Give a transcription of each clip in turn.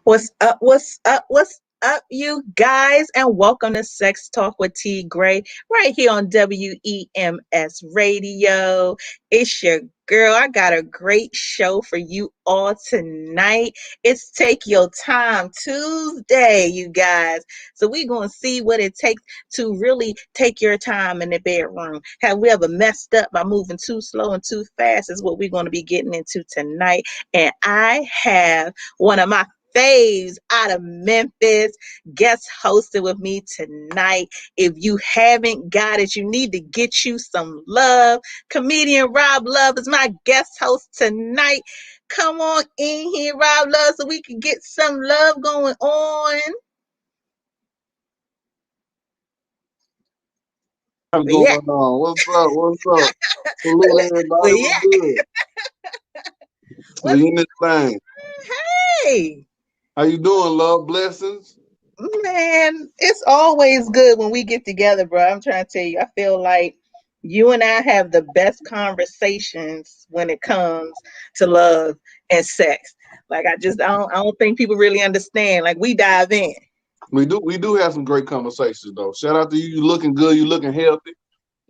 What's up? What's up? What's up, you guys? And welcome to Sex Talk with T. Graye, right here on WEMS Radio. It's your girl. I got a great show for you all tonight. It's Take Your Time Tuesday, you guys. So we're going to see what it takes to really take your time in the bedroom. Have we ever messed up by moving too slow and too fast? Is what we're going to be getting into tonight. And I have one of my faves out of Memphis, guest hosting with me tonight. If you haven't got it, you need to get you some love. Comedian Rob Love is my guest host tonight. Come on in here, Rob Love, so we can get some love going on. What's Yeah, going on? What's up? What's up? Salute everybody. yeah. What's good? What's We in this thing. hey? How you doing, love? Blessings. Man, it's always good when we get together, bro. I'm trying to tell you, I feel like you and I have the best conversations when it comes to love and sex. Like I don't think people really understand. Like we dive in. We do have some great conversations though. Shout out to you. You looking good. You looking healthy.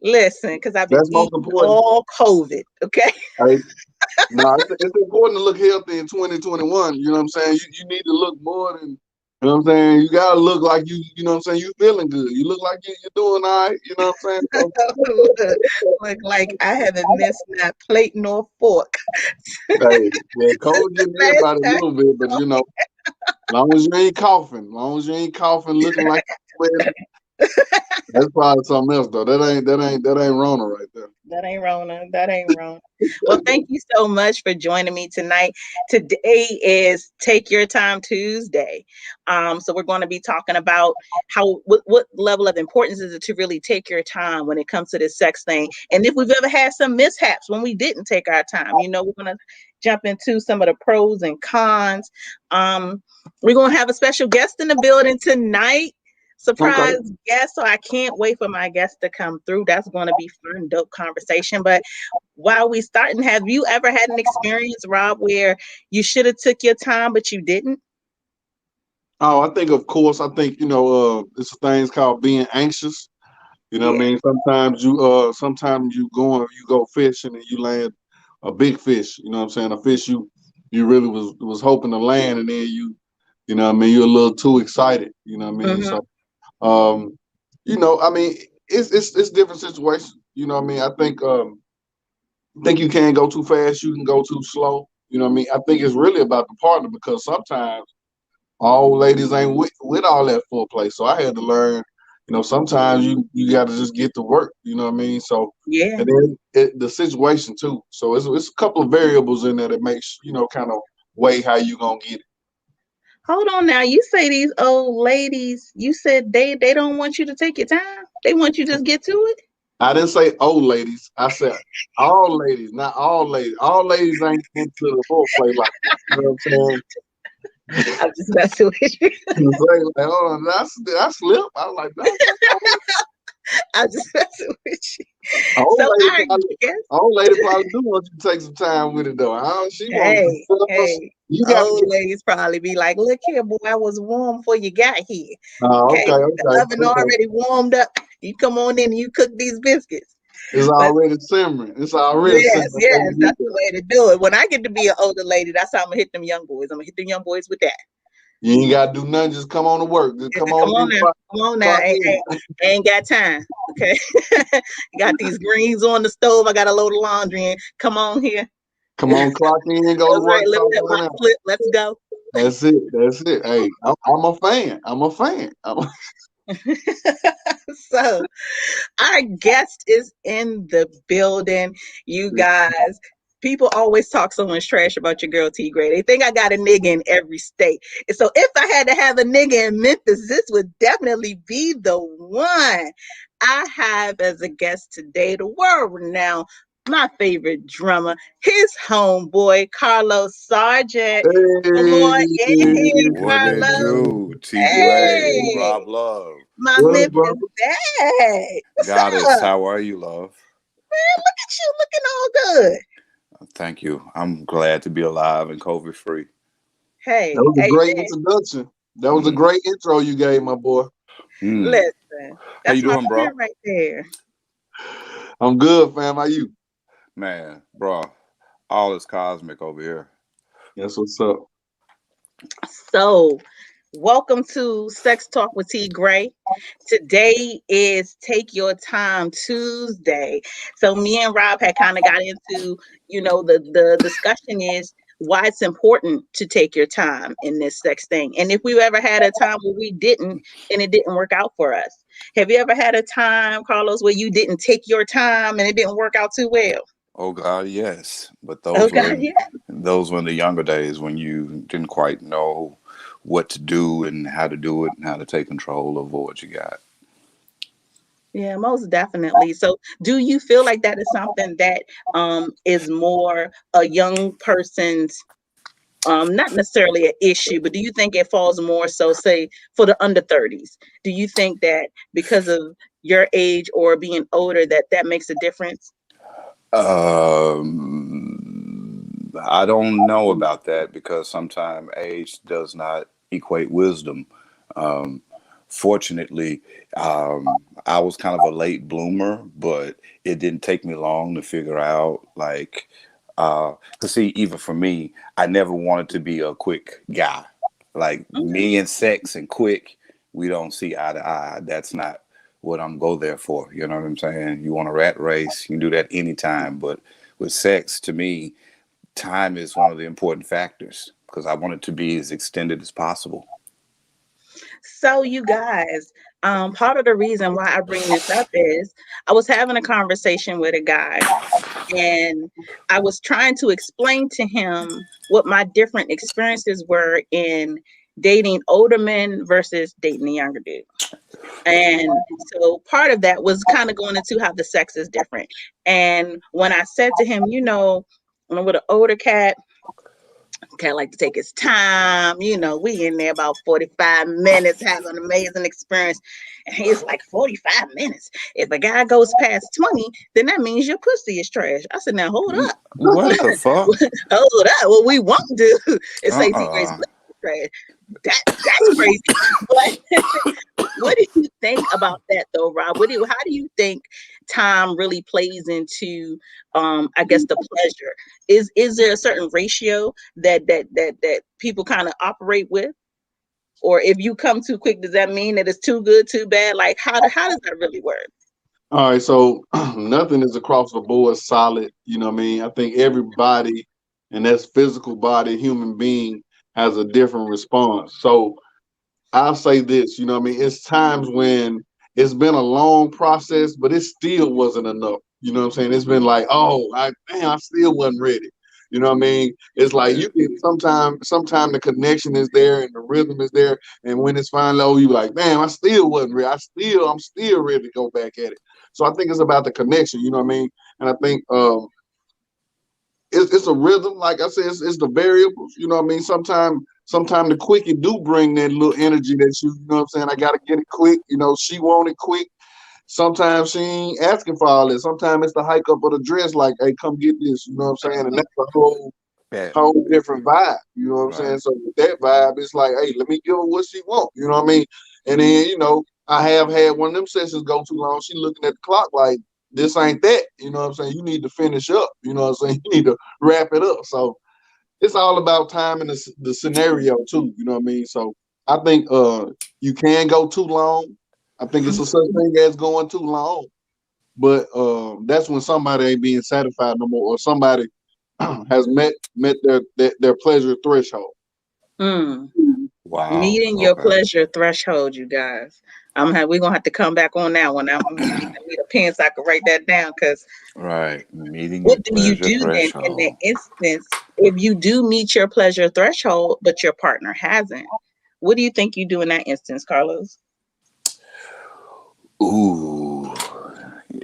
Listen, because I've been That's most eating important. all COVID. Okay. Hey, now it's important to look healthy in 2021. You know what I'm saying? You need to look more than you know what I'm saying. You gotta look like you know what I'm saying. You feeling good. You look like you're doing all right. You know what I'm saying? So, Look like I haven't missed that plate nor fork. hey, yeah, COVID getting Last everybody a time. little bit, but you know. Long as you ain't coughing, long as you ain't coughing, looking like you're sweating, that's probably something else though. That ain't Rona right there. That ain't Rona. That ain't Rona. Well, thank you so much for joining me tonight. Today is Take Your Time Tuesday. So we're going to be talking about what level of importance is it to really take your time when it comes to this sex thing, and if we've ever had some mishaps when we didn't take our time. We're going to jump into some of the pros and cons. We're going to have a special guest in the building tonight. Okay. Surprise guest, so I can't wait for my guest to come through. That's going to be fun, dope conversation. But while we starting, have you ever had an experience, Rob, where you should have took your time but you didn't? Oh, I think of course. I think it's things called being anxious. You know what I Yeah. mean? Sometimes you go fishing and you land a big fish. You know what I'm saying? A fish you really was hoping to land, and then you know what I mean, you're a little too excited. You know what I mean? Mm-hmm. So I mean, it's different situations. You know what I mean? I think you can't go too fast. You can go too slow. You know what I mean? I think it's really about the partner because sometimes all ladies ain't with all that foreplay. So I had to learn, sometimes you got to just get to work. You know what I mean? So, Yeah. and then the situation too. So it's a couple of variables in there that makes, kind of weigh how you going to get it. Hold on now. You say these old ladies, you said they don't want you to take your time. They want you to just get to it. I didn't say old ladies. I said all ladies, not all ladies. All ladies ain't into the foreplay like that. You know what I'm saying? I'm just messing with you. You say like, hold on, I slipped. I was like, no. I'm just messing with you. Old So lady I probably, guess, old lady probably do want you to take some time with it though. She want hey, to. hey, You got to old get. ladies probably be like, look here, boy, I was warm before you got here. Okay, Okay. The okay, oven okay. already warmed up. You come on in and you cook these biscuits. It's But already simmering. It's already yes, simmering before yes, you get that's the there. way to do it. When I get to be an older lady, that's how I'm gonna hit them young boys. I'm gonna hit them young boys with that. You ain't got to do nothing. Just come on to work. Just come on Come and on get now. Come on now. clock in. Ain't got time. Okay. Got these greens on the stove. I got a load of laundry in. Come on here. Come on, clock in. Go to All work. right, let Clock me hit my on out. flip. Let's go. That's it. That's it. Hey, I'm a fan. I'm a fan. So our guest is in the building, you guys. People always talk so much trash about your girl T Graye. They think I got a nigga in every state. And so if I had to have a nigga in Memphis, this would definitely be the one. I have as a guest today the world renowned, my favorite drummer, his homeboy, Carlos Sargent. Come on in here, What it Carlos. do? T Gray, Hey, Rob Love. my What up, Memphis brother? dad. What's Goddess, up? how are you, love? Man, look at you looking all good. Thank you. I'm glad to be alive and COVID free. That Hey, was a great amen. introduction. That was a Mm. great intro you gave, my boy. Mm. Listen, How you that's my doing, bro? friend right there. I'm good, fam. How you? Man, bro, all is cosmic over here. That's what's up. So, welcome to Sex Talk with T. Gray. Today is Take Your Time Tuesday. So, me and Rob had kind of got into, the discussion is why it's important to take your time in this sex thing. And if we ever had a time where we didn't and it didn't work out for us. Have you ever had a time, Carlos, where you didn't take your time and it didn't work out too well? Oh God, yes. But Oh, God, yeah. those were in the younger days when you didn't quite know what to do and how to do it and how to take control over what you got. Yeah, most definitely. So, do you feel like that is something that is more a young person's not necessarily an issue, but do you think it falls more so, say, for the under 30s? Do you think that because of your age or being older that makes a difference? I don't know about that because sometimes age does not equate wisdom. Um, Fortunately, I was kind of a late bloomer, but it didn't take me long to figure out, like, to see, even for me, I never wanted to be a quick guy. Like Okay. me and sex and quick, we don't see eye to eye. That's not what I'm go there for. You know what I'm saying? You want a rat race, you can do that anytime. But with sex, to me, time is one of the important factors because I want it to be as extended as possible. So, you guys, part of the reason why I bring this up is I was having a conversation with a guy and I was trying to explain to him what my different experiences were in dating older men versus dating a younger dude. And so part of that was kind of going into how the sex is different. And when I said to him, when I'm with an older cat, cat like to take his time, we in there about 45 minutes, have an amazing experience. And he's like, 45 minutes. If a guy goes past 20, then that means your pussy is trash. I said, now hold up. What the fuck? Hold up. What we won't do is say T Gray's Uh-uh. pussy is trash. That's crazy. But what do you think about that though, Rob? How do you think time really plays into I guess the pleasure? Is there a certain ratio that people kind of operate with? Or if you come too quick, does that mean that it's too good, too bad? Like how does that really work? All right, so nothing is across the board solid. You know what I mean? I think everybody, and that's physical body, human being, has a different response. So I'll say this, you know what I mean? It's times when it's been a long process, but it still wasn't enough. You know what I'm saying? It's been like, oh, I still wasn't ready. You know what I mean? It's like Yeah. you can sometime the connection is there and the rhythm is there. And when it's finally over, you like, man, I still wasn't ready. I'm still ready to go back at it. So I think it's about the connection, you know what I mean? And I think it's a rhythm. Like I said, it's the variables. You know what I mean? Sometimes the quick it do bring that little energy that you know what I'm saying. I gotta get it quick. You know, she want it quick. Sometimes she ain't asking for all this. Sometimes it's the hike up of the dress. Like, hey, come get this. You know what I'm saying? And that's a Yeah. whole different vibe. You know what I'm saying? Right. So with that vibe, it's like, hey, let me give her what she want. You know what I mean? And then I have had one of them sessions go too long. She looking at the clock like this ain't that. You know what I'm saying? You need to finish up. You know what I'm saying? You need to wrap it up. So it's all about time and the scenario too. You know what I mean? So I think you can go too long. I think it's a such thing as going too long. But that's when somebody ain't being satisfied no more, or somebody has met their pleasure threshold. Mm. Wow. Meeting your Okay. pleasure threshold, you guys. We're gonna have to come back on that one. You need a pen so I can write that down because Right. Meeting your what do you pleasure do then in that threshold. instance if you do meet your pleasure threshold, but your partner hasn't? What do you think you do in that instance, Carlos? Ooh.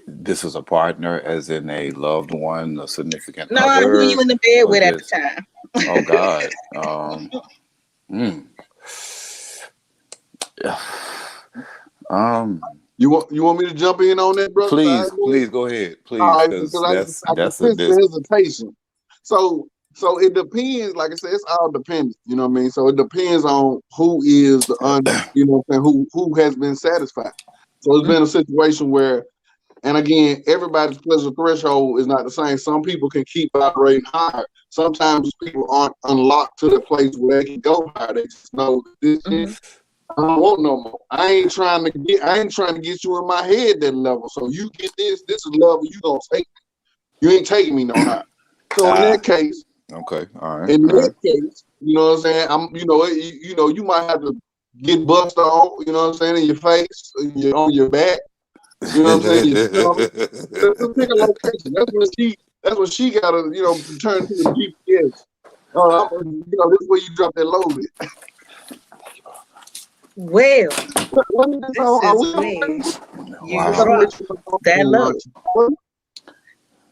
This is a partner, as in a loved one, a significant No, who you other, in the bed or with at the just, time? oh God. Mm, um, You want me to jump in on that, brother? please, please go ahead, All please, right, because because that's I can that's a sense this. the hesitation. So So it depends. Like I said, it's all dependent. You know what I mean? So it depends on who is the you know what I'm saying, who has been satisfied. So it's Mm, been a situation where, and again, everybody's pleasure threshold is not the same. Some people can keep vibrating higher. Sometimes people aren't unlocked to the place where they can go higher. They just know this shit, mhm. I don't want no more. I ain't trying to get you in my head that level. So you get this, this is the level you gonna take. You ain't taking me no higher. So Ah, okay. All right. in All that right. case, you know what I'm saying? You might have to get bust on, you know what I'm saying, in your face, on your back, you know what I'm saying, your stomach. Just pick a location. That's when she gotta, turn to the GPS. This is where you drop that load at. Well, Let me just this are is we on where Facebook? you Because I'm Wow. gonna drop let you know that low. what?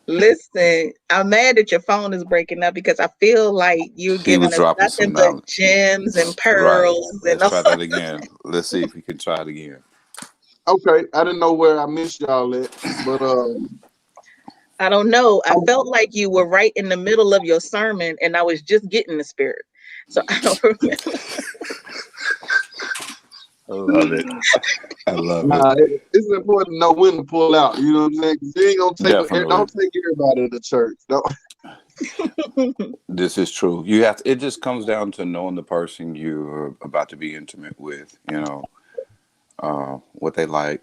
Listen, I'm mad that your phone is breaking up because I feel like you're He giving was us dropping some nothing but knowledge. gems and Right. pearls and Let's all. try that again. Let's see if we can try it again. Okay, I didn't know where I missed y'all at, but I don't know. I oh, felt like you were right in the middle of your sermon and I was just getting the spirit. So I don't remember. I love it. I love it. nah, it's important to know when to pull out. You know what I'm saying? 'Cause you ain't gonna Definitely. don't take everybody to church. Don't. This is true. You have to, it just comes down to knowing the person you're about to be intimate with, what they like,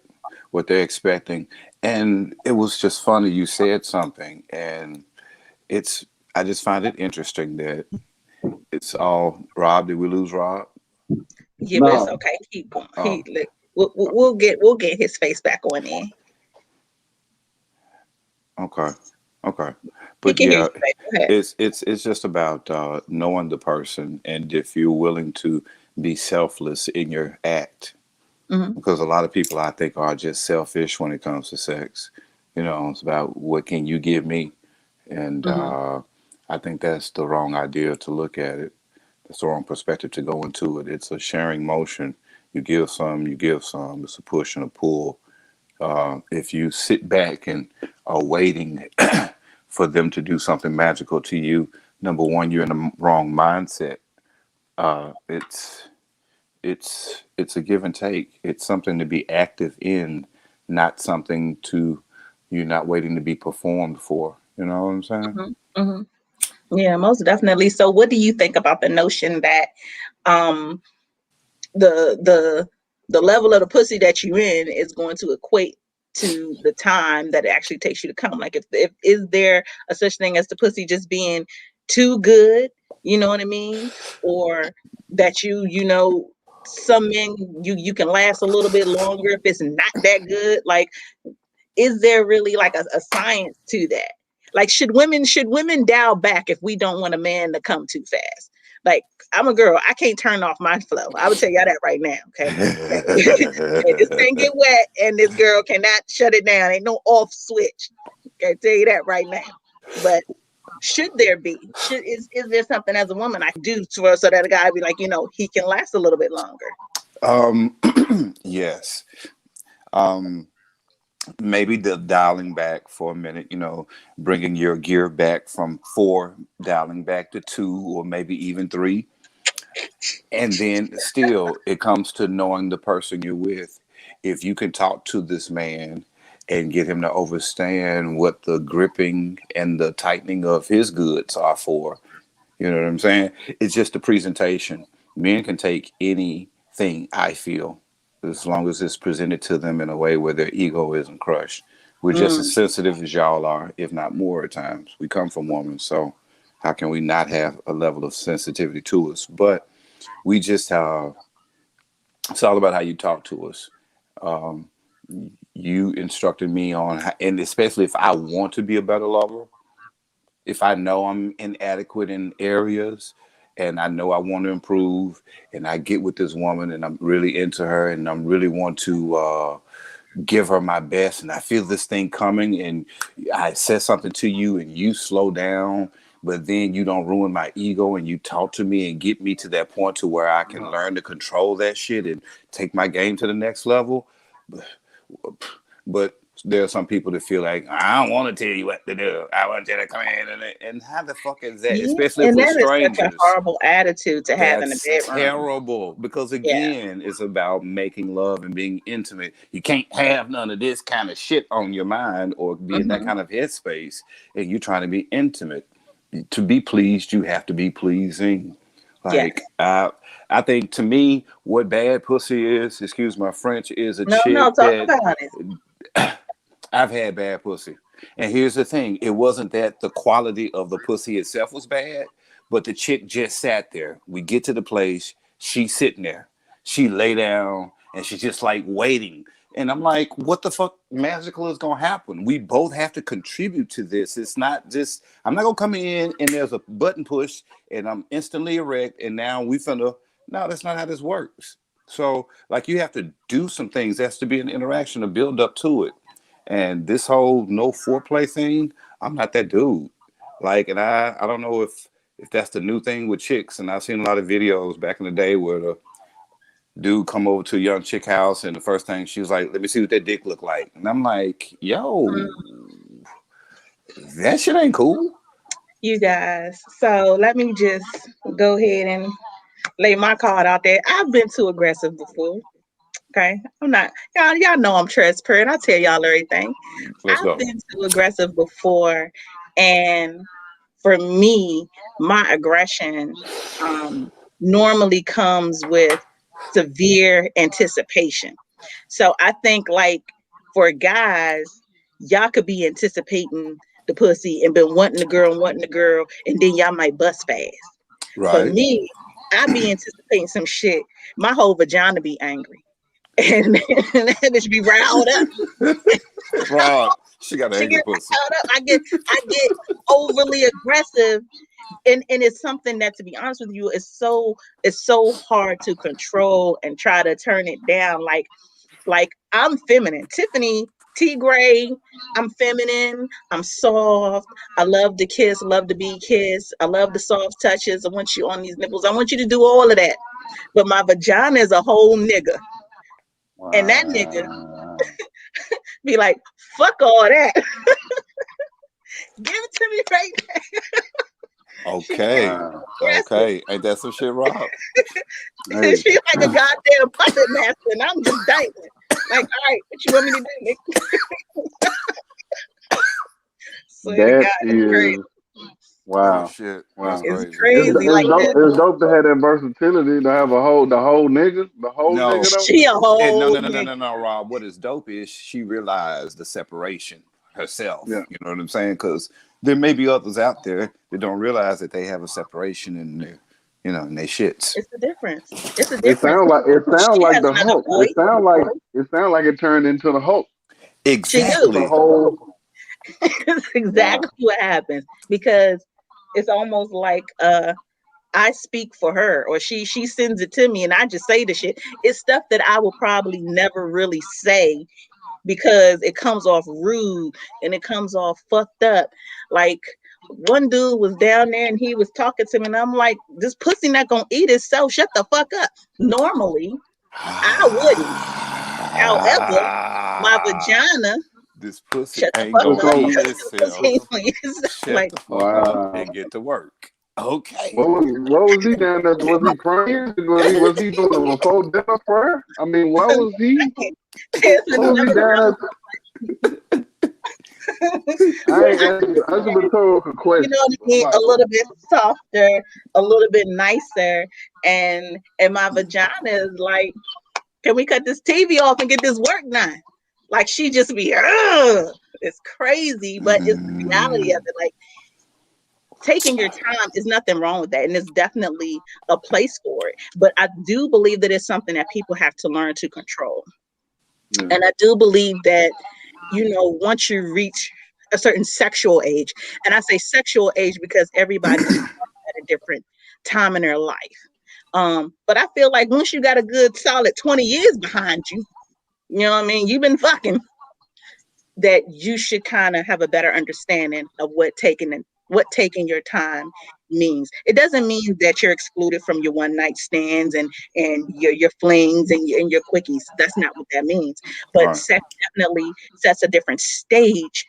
what they're expecting. And it was just funny. You said something, and it's, I just find it interesting that it's all, Rob, did we lose Rob? Yeah, but it's No, okay. Keep going. Oh, We'll get his face back on in. okay. Okay. He But can hear yeah, you. Babe. Go ahead. it's just about knowing the person, and if you're willing to be selfless in your act, Hmm. because a lot of people I think are just selfish when it comes to sex. It's about what can you give me, and Hmm. I think that's the wrong idea to look at it. That's the wrong perspective to go into it. It's a sharing motion. You give some, you give some. It's a push and a pull. If you sit back and are waiting for them to do something magical to you, number one, you're in the wrong mindset. It's it's a give and take. It's something to be active in, not something to you're not waiting to be performed for. You know what I'm saying? Hmm. Hmm. Yeah, most definitely. So, what do you think about the notion that um, the the the level of the pussy that you in is going to equate to the time that it actually takes you to come? Like, if is there a such thing as the pussy just being too good? You know what I mean? Or that some men you can last a little bit longer if it's not that good. Like, is there really like a science to that? Like, should women dial back if we don't want a man to come too fast? Like, I'm a girl, I can't turn off my flow. I would tell y'all that right now. Okay. Okay, this thing get wet and this girl cannot shut it down. Ain't no off switch. Okay, tell you that right now. But should there be? Is there something as a woman I can do so that a guy be like, he can last a little bit longer? um, yes. Um, Maybe the dialing back for a minute. Bringing your gear back from four, dialing back to two, or maybe even three. And then still, it comes to knowing the person you're with. If you can talk to this man and get him to understand what the gripping and the tightening of his goods are for, you know what I'm saying? It's just a presentation. Men can take anything, I feel, as long as it's presented to them in a way where their ego isn't crushed. We're just as Mm, sensitive as y'all are, if not more at times. We come from women, so how can we not have a level of sensitivity to us? But we just it's all about how you talk to us. Um, you instructed me on, and especially if I want to be a better lover, if I know I'm inadequate in areas and I know I want to improve, and I get with this woman and I'm really into her and I'm really want to give her my best, and I feel this thing coming, and I said something to you and you slow down, but then you don't ruin my ego and you talk to me and get me to that point to where I can learn to control that shit and take my game to the next level. But There are some people that feel like I don't want to tell you what to do. I want you to come in and how the fuck is that? Yeah, Especially if and we're that is such a strangers. horrible attitude to have in the That's bedroom. terrible because Yeah. again, it's about making love and being intimate. You can't have none of this kind of shit on your mind or be in that Hmm. kind of headspace, and you're trying to be intimate. To be pleased, you have to be pleasing. Like Yes. I think to me, what bad pussy is, excuse my French, is a No, no, chick talk that about it. I've had bad pussy. And here's the thing, it wasn't that the quality of the pussy itself was bad, but the chick just sat there. We get to the place, she's sitting there. She lay down and she's just like waiting. And I'm like, what the fuck magical is gonna happen? We both have to contribute to this. It's not just I'm not gonna come in and there's a button push and I'm instantly erect and now we finna no, that's not how this works. So like you have to do some things. There has to be an interaction, a build up to it. And this whole no foreplay thing, I'm not that dude. Like, and I don't know if that's the new thing with chicks. And I've seen a lot of videos back in the day where the dude come over to a young chick house, and the first thing she was like, "Let me see what that dick look like." And I'm like, "Yo, Mm, that shit ain't cool." you guys. So let me just go ahead and lay my card out there. I've been too aggressive before. Okay. I'm not y'all know I'm transparent. I tell y'all everything. Let's I've go. been too aggressive before, and for me, my aggression normally comes with severe anticipation. So I think like for guys, y'all could be anticipating the pussy and been wanting the girl, and then y'all might bust fast. For Right, me, I be anticipating some shit. My whole vagina be angry. And that bitch be riled up. Rob. She got an She angry get pussy. riled up. I get overly aggressive, and it's something that, to be honest with you, is so hard to control and try to turn it down. Like I'm feminine. Tiffany T Gray, I'm feminine, I'm soft, I love to kiss, love to be kissed, I love the soft touches. I want you on these nipples. I want you to do all of that. But my vagina is a whole nigga. And that nigga Wow. be like, fuck all that. Give it to me right now. She gets Okay. Wow. aggressive. Okay. Ain't that some shit, Rob? Hey, She like a goddamn puppet master, and I'm just dangling. Like, all right, what you want me to do, nigga? Swear to that God, it's crazy. is Oh wow. shit. That's Wow. It's crazy. It's, crazy. it's Like dope. that. It's dope to have that versatility to have the whole nigga No. though. She a And no, whole no, no, no, nigga. no, no, Rob. What is dope is she realized the separation herself. Yeah. You know what I'm saying? Because there may be others out there that don't realize that they have a separation in their, in their shits. It's a difference. It's a It difference. sounds like She has the another Hulk. voice. It sounds like it turned into the Hulk. She Just do. a Exactly. whole It's wow. exactly what happens because it's almost like I speak for her, or she sends it to me and I just say the shit. It's stuff that I will probably never really say because it comes off rude and it comes off fucked up. Like one dude was down there and he was talking to me and I'm like, this pussy not gonna eat itself. Shut the fuck up. Normally, I wouldn't. However, my vagina, This pussy shut the ain't fuck So, gonna up so eat because the pussy itself. ain't gonna eat itself. Shut Like, the fuck up wow. and get to work. Okay. What was he down there? Was he praying? Was he doing a before dinner prayer? I mean, why was he there's what was he another down there? I where ain't asked a rhetorical you know question. what I mean, a little bit softer, a little bit nicer, and my vagina is like, can we cut this TV off and get this work done? Like she just be, ugh. It's crazy, but it's the reality of Mm. it. Like taking your time is nothing wrong with that, and there's definitely a place for it. But I do believe that it's something that people have to learn to control, Yeah. and I do believe that once you reach a certain sexual age, and I say sexual age because everybody's at a different time in their life. But I feel like once you got a good solid 20 years behind you, you know what I mean? You've been fucking, that you should kind of have a better understanding of what taking your time means. It doesn't mean that you're excluded from your one night stands and your flings and your quickies. That's not what that means. All But right. sex definitely sets a different stage,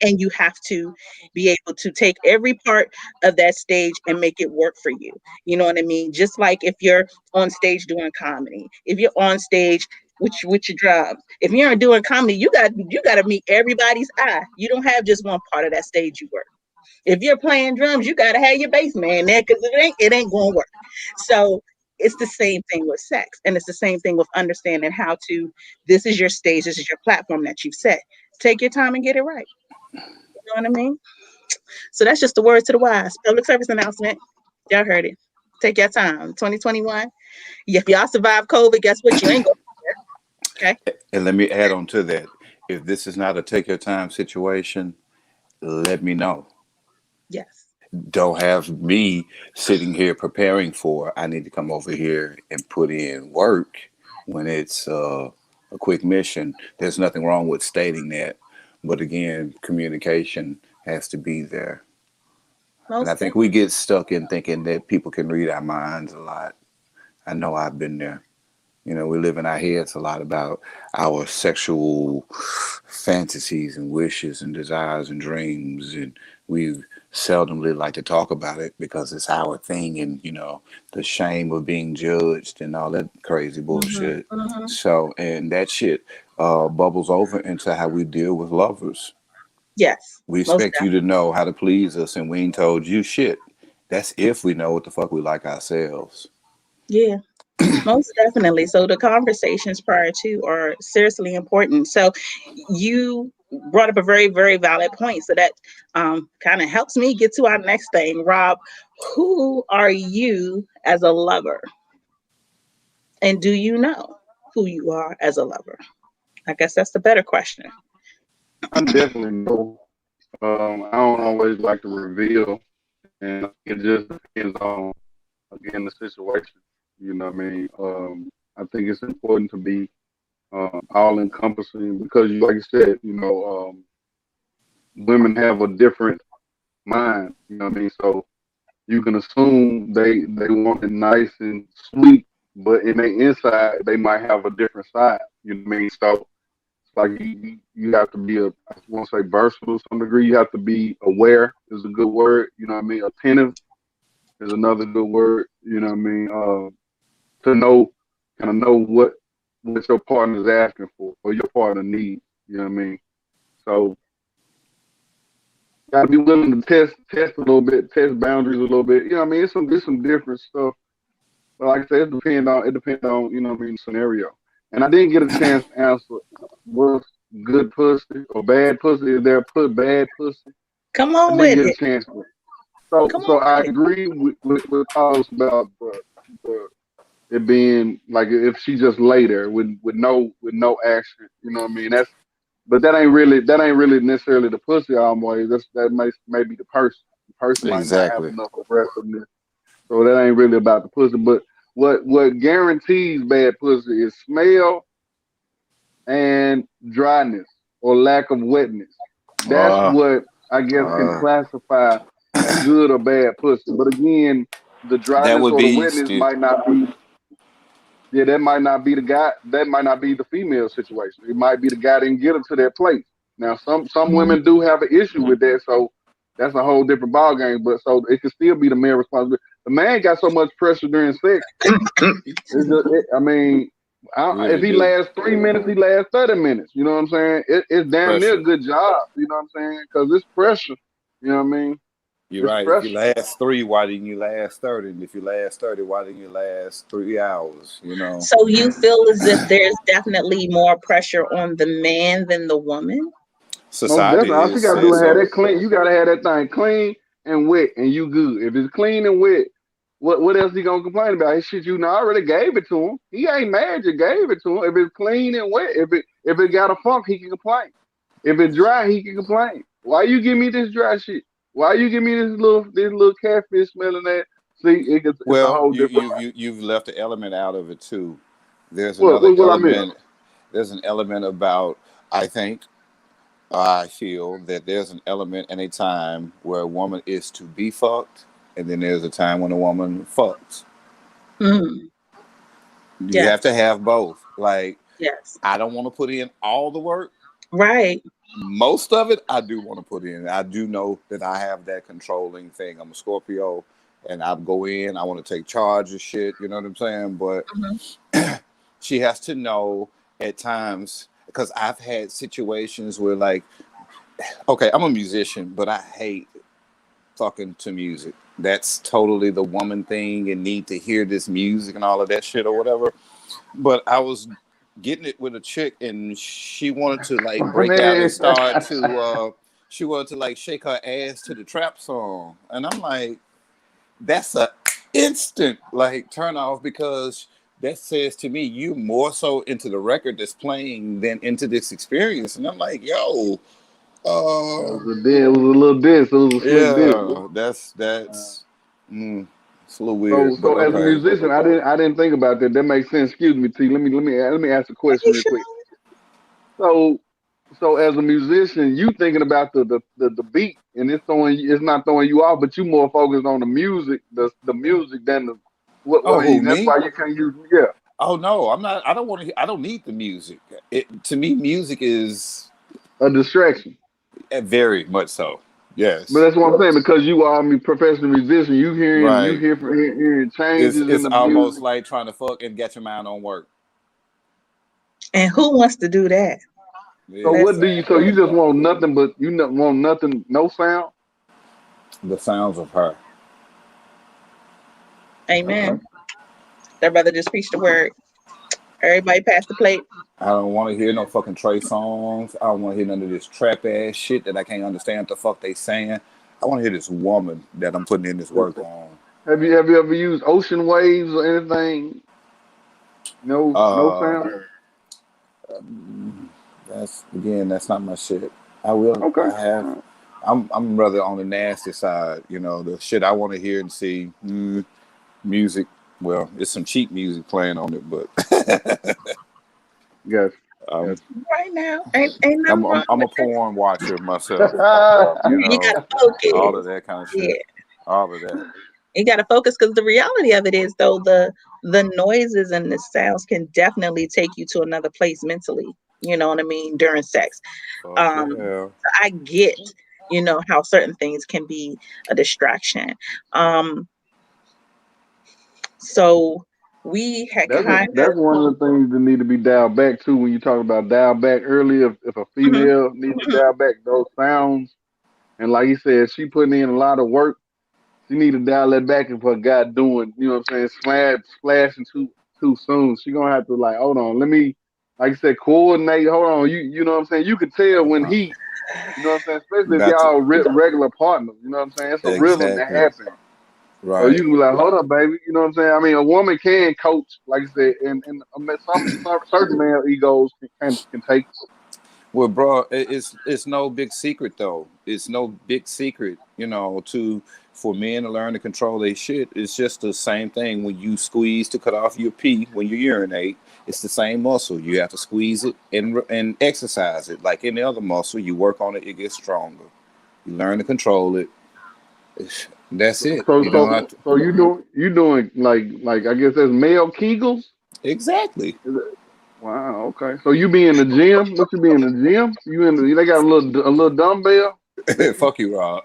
and you have to be able to take every part of that stage and make it work for you. You know what I mean? Just like if you're on stage doing comedy, if you're on stage with your drums, if you're doing comedy, you got to meet everybody's eye. You don't have just one part of that stage you work. If you're playing drums, you got to have your bass man there, because it ain't going to work. So it's the same thing with sex, and it's the same thing with understanding how to. This is your stage. This is your platform that you've set. Take your time and get it right. You know what I mean? So that's just the words to the wise. Public service announcement. Y'all heard it. Take your time. 2021. If y'all survive COVID, guess what? You ain't going. Okay. And let me add on to that. If this is not a take your time situation, let me know. Yes. Don't have me sitting here preparing for. I need to come over here and put in work when it's a quick mission. There's nothing wrong with stating that, but again, communication has to be there. And I Most think we definitely. get stuck in thinking that people can read our minds a lot. I know I've been there. You know, we live in our heads a lot about our sexual fantasies and wishes and desires and dreams, and we seldomly like to talk about it because it's our thing, and the shame of being judged and all that crazy Hmm. bullshit. Hmm. So, and that shit bubbles over into how we deal with lovers. Yes. We Most expect you to know how to please us, and we ain't told you shit. That's if we know what the fuck we like ourselves. definitely. Yeah. Most definitely. So the conversations prior to are seriously important. So you brought up a very, very valid point. So that kind of helps me get to our next thing. Rob, who are you as a lover? And do you know who you are as a lover? I guess that's the better question. I definitely know. I don't always like to reveal, and I think it just depends on again the situation. You know what I mean? I think it's important to be all encompassing because, you like you said, women have a different mind. You know what I mean? So you can assume they want it nice and sweet, but in their inside they might have a different side. You know what I mean? So it's like you have to be I want to say versatile to some degree. You have to be aware is a good word. You know what I mean? Attentive is another good word. You know what I mean? To know kind of know what your partner is asking for or your partner needs. You know what I mean? So gotta be willing to test a little bit, test boundaries a little bit. You know what I mean? It's some different stuff. But like I said, it depends on scenario. And I didn't get a chance to answer what's good pussy or bad pussy. Is there bad pussy? Come I on didn't with get a it. chance to. So Come so on I with it. agree with Carlos about the it being like if she just lay there with no action. You know what I mean? But that ain't really necessarily the pussy always. That may be the person. The person might not have Exactly. enough aggressiveness, so that ain't really about the pussy. But what guarantees bad pussy is smell and dryness or lack of wetness. That's Uh, what I guess can uh, classify good or bad pussy. But again, the that dryness would or the be wetness still might not be. Yeah, that might not be the guy. That might not be the female situation. It might be the guy didn't get her to that place. Now, some Mhm. women do have an issue with that, so that's a whole different ballgame. But so it can still be the male responsibility. The man got so much pressure during sex. I mean, if really he do lasts 3 minutes, he lasts 30 minutes. You know what I'm saying? It's damn near a pressure. good job. You know what I'm saying? Because it's pressure. You know what I mean? You're It's right. If you pressure. last three, why didn't you last 30? And if you last 30, why didn't you last 3 hours? So you feel as if there's definitely more pressure on the man than the woman? Most definitely. All Society she is gotta do said is have so. that clean. You gotta have that thing clean and wet, and you good. If it's clean and wet, what else he gonna complain about? His shit you know I already gave it to him. He ain't mad. You gave it to him. If it's clean and wet, if it got a funk, he can complain. If it's dry, he can complain. Why you give me this dry shit? Why you give me this little catfish smelling that? See, it's a Well, whole you, different. you've you, you've left an element out of it too. There's What another what what I miss? element. There's an element about. I think I feel that there's an element and a time where a woman is to be fucked, and then there's a time when a woman fucks. Mm. You Yes. have to have both. Like, Yes. I don't want to put in all the work. Right. Most of it, I do want to put in. I do know that I have that controlling thing. I'm a Scorpio, and I go in. I want to take charge of shit. You know what I'm saying? But Mhm. she has to know at times because I've had situations where, like, okay, I'm a musician, but I hate fucking to music. That's totally the woman thing and need to hear this music and all of that shit or whatever. But I was getting it with a chick and she wanted to like break out and Man, start to she wanted to like shake her ass to the trap song. And I'm like, that's a instant like turn off because that says to me you more so into the record that's playing than into this experience. And I'm like, yo, it was a little diss. It was a slick diss. yeah, that's mm, it's a little weird, So, but as a okay. musician, I didn't think about that. That makes sense. Excuse me, T. Let me ask a question You real should. quick. So, as a musician, you thinking about the beat, and it's not throwing you off, but you more focused on the music, the music than the Oh, what who, that's me? why you can't use yeah. Oh no, I'm not. I don't want to. I don't need the music. It to me, music is A distraction. very much so. But Yes, that's what I'm saying because you are a professional musician. You right. hearing changes in It's the almost music. like trying to fuck and get your mind on work. And who wants to do that? So Yeah, what Let's do you? So you just want nothing but want nothing, no sound. the sounds of her. Okay, amen. Their brother just preached the word. Everybody pass the plate. I don't want to hear no fucking Trey songs. I don't want to hear none of this trap ass shit that I can't understand what the fuck they saying. I want to hear this woman that I'm putting in this work on. have you ever used ocean waves or anything? No Uh, sound. that's again, that's not my shit. I will. Okay. I have. I'm rather on the nasty side. You know, the shit I want to hear and see. Music. Well, it's some cheap music playing on it, but Yes. um, Yes. Right now. Ain't nothing wrong I'm a with that. porn watcher myself. You You know, gotta all focus. of that kind of Yeah. shit. All of that. You gotta focus because the reality of it is though the noises and the sounds can definitely take you to another place mentally. You know what I mean? During sex. Fuck yeah. So I get, how certain things can be a distraction. Um, so we had kind of That's one of the things that need to be dialed back to when you talk about dial back earlier. If a mhm, female needs to mhm, dial back those sounds, and like you said, she putting in a lot of work. She need to dial that back if her guy doing, you know what I'm saying, splashing too soon. She gonna have to like, hold on, let me, like I said, coordinate. Hold on, you know what I'm saying. You can tell when Uh-huh. you know what I'm saying, especially if Got to y'all regular partners. You know what I'm saying. It's a rhythm that exactly happens. So you right. can be like, hold up, baby. You know what I'm saying? I mean, a woman can coach, like I said, and some certain male egos can take. Well, bro, it's no big secret though. It's no big secret, to for men to learn to control their shit. It's just the same thing when you squeeze to cut off your pee when you urinate. It's the same muscle. You have to squeeze it and exercise it like any other muscle. You work on it, it gets stronger. You learn to control it. That's it. So You don't so have to so you doing like I guess that's male Kegels. exactly. Is it- Wow. Okay. So you be in the gym? What you be in the gym? You in the? They got a little dumbbell. Fuck you, Rob.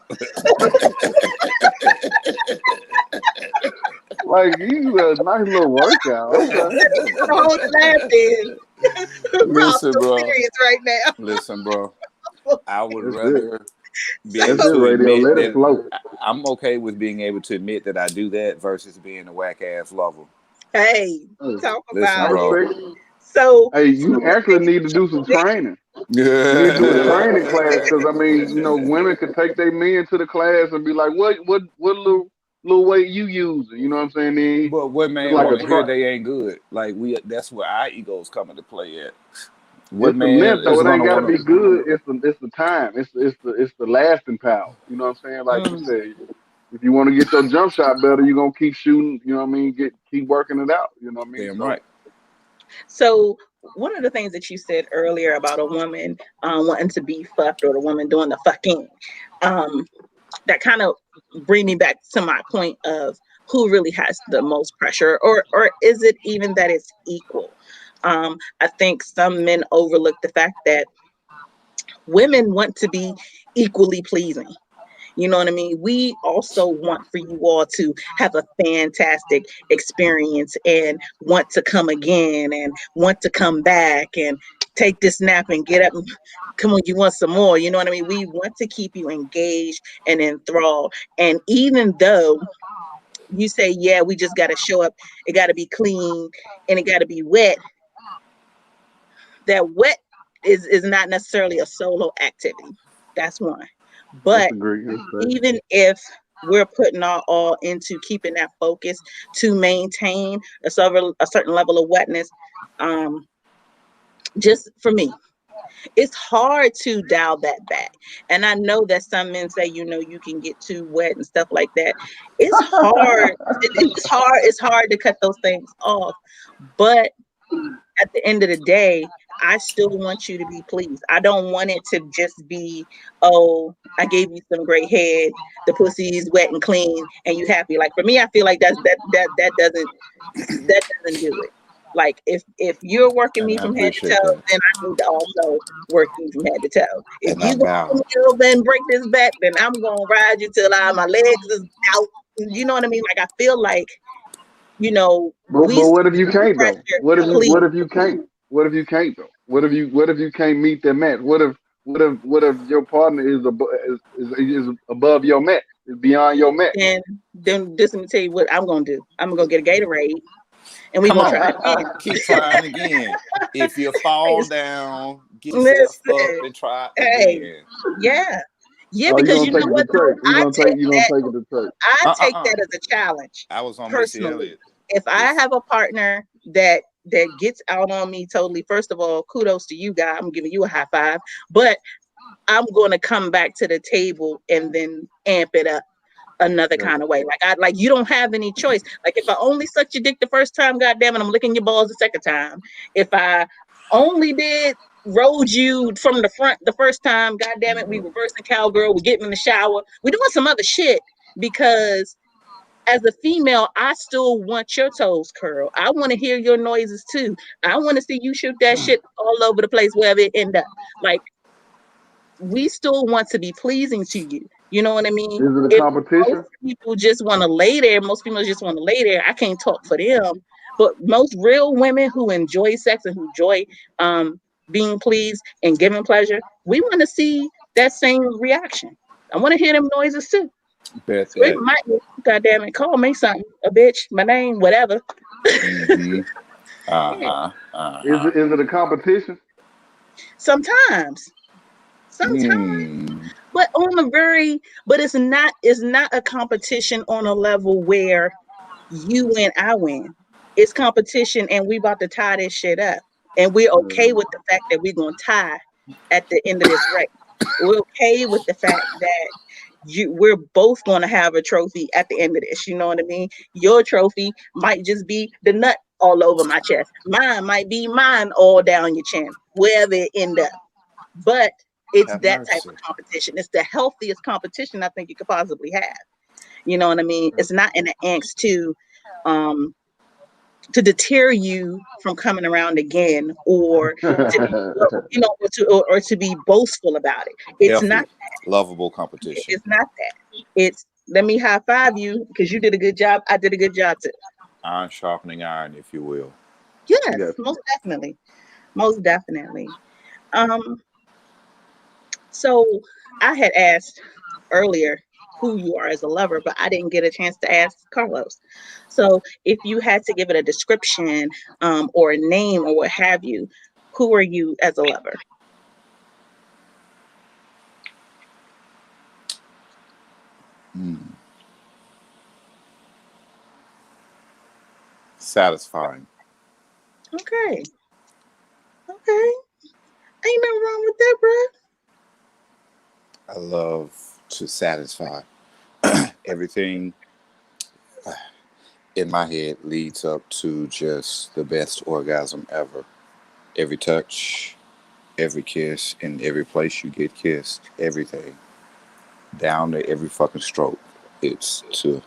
Like you a nice little workout. Okay. the whole laugh is Rob's Listen, so bro. serious right now. Listen, bro. I would That's it. rather be That's able it, So to radio. admit Let it that flow. I'm okay with being able to admit that I do that versus being a whack ass lover. hey, Hey, talk Listen, I about it. bro. respect. So Hey, one you of the actually things need to do some that you training. You need to do a Yeah. training class because I mean, women could take their men to the class and be like, what little weight you using? You know what I'm saying? Then But what it's man like want a to hear try. they ain't good? Like that's where our egos come into play at. What It's the man length though. is It ain't gonna got to want be good. It's the time. It's the lasting power. You know what I'm saying? Like you mm. said, if you want to get your jump shot better, you're gonna keep shooting. You know what I mean? Keep working it out. You know what I mean? to? Damn So right. So one of the things that you said earlier about a woman wanting to be fucked or the woman doing the fucking, um, that kind of bring me back to my point of who really has the most pressure, or is it even that it's equal? I think some men overlook the fact that women want to be equally pleasing. You know what I mean? We also want for you all to have a fantastic experience and want to come again and want to come back and take this nap and get up and come on, you want some more. You know what I mean? We want to keep you engaged and enthralled. And even though you say, yeah, we just got to show up, it got to be clean and it got to be wet, that wet is not necessarily a solo activity. That's one. But Disagree. That's fair. even if we're putting our all into keeping that focus to maintain a certain level of wetness, um, just for me, it's hard to dial that back. And I know that some men say, you can get too wet and stuff like that. It's hard. It's hard. It's hard to cut those things off. But at the end of the day, I still want you to be pleased. I don't want it to just be, oh, I gave you some great head, the pussy is wet and clean, and you happy. Like for me, I feel like that doesn't do it. Like if you're working And me I from head to appreciate toe, that. then I need to also work you from head to toe. If And you I gonna bow. pull me over and break this back, then I'm gonna ride you till my legs is out. You know what I mean? Like I feel like we But still what if you have can't though? pressure to please. What if you can't? What if you can't though? What if you can't meet that match? What if your partner is above your match? Is beyond your match? Then just let me tell you what I'm gonna do. I'm gonna get a Gatorade and we're Come gonna try on. again. Keep trying again. If you fall down, get yourself up Listen, and try hey, again. yeah. Yeah, Oh, you because gonna you take know it to what though? church? You gonna take it to church? I take Uh-uh-uh. that as a challenge I was on Missy personally. Elliott. If I If have a partner that gets out on me totally, first of all, kudos to you guy. I'm giving you a high five. But I'm gonna come back to the table and then amp it up another Gotcha. kind of way. Like you don't have any choice. Like if I only sucked your dick the first time, goddamn it, I'm licking your balls the second time. If I only did rode you from the front the first time, goddamn it, we reversing cowgirl, we getting in the shower, we doing some other shit because as a female, I still want your toes curled. I want to hear your noises too. I want to see you shoot that shit all over the place wherever it end up. Like we still want to be pleasing to you. You know what I mean? Is it a If most competition? people just want to lay there, most females just want to lay there. I can't talk for them, but most real women who enjoy sex and who enjoy um, being pleased and giving pleasure, we want to see that same reaction. I want to hear them noises too. bet So it that. might be, goddamn it, call me something, a bitch, my name, whatever. Mm-hmm. Yeah. Uh-huh. Uh-huh. Is it a competition? Sometimes, sometimes. Hmm. But on a very, but it's not a competition on a level where you win, I win. It's competition and we about to tie this shit up. And we're okay Mm, with the fact that we're gonna tie at the end of this race. We're okay with the fact that we're both gonna have a trophy at the end of this. You know what I mean? Your trophy might just be the nut all over my chest. Mine might be mine all down your chin, wherever it end up. But it's Have that type mercy. of competition. It's the healthiest competition I think you could possibly have. You know what I mean? It's not in the angst um to deter you from coming around again or to be or to be boastful about it. It's not Healthy, lovable that. competition. It's not that. It's let me high five you because you did a good job. I did a good job too. Iron sharpening iron, if you will. Yes, Yes. most definitely. Most definitely. Um, so I had asked earlier who you are as a lover, but I didn't get a chance to ask Carlos. So if you had to give it a description or a name or what have you, who are you as a lover? Mm. Satisfying. Okay, okay, ain't nothing wrong with that, bro. I love to satisfy. Everything in my head leads up to just the best orgasm ever. Every touch, every kiss, and every place you get kissed, everything. down to every fucking stroke. It's to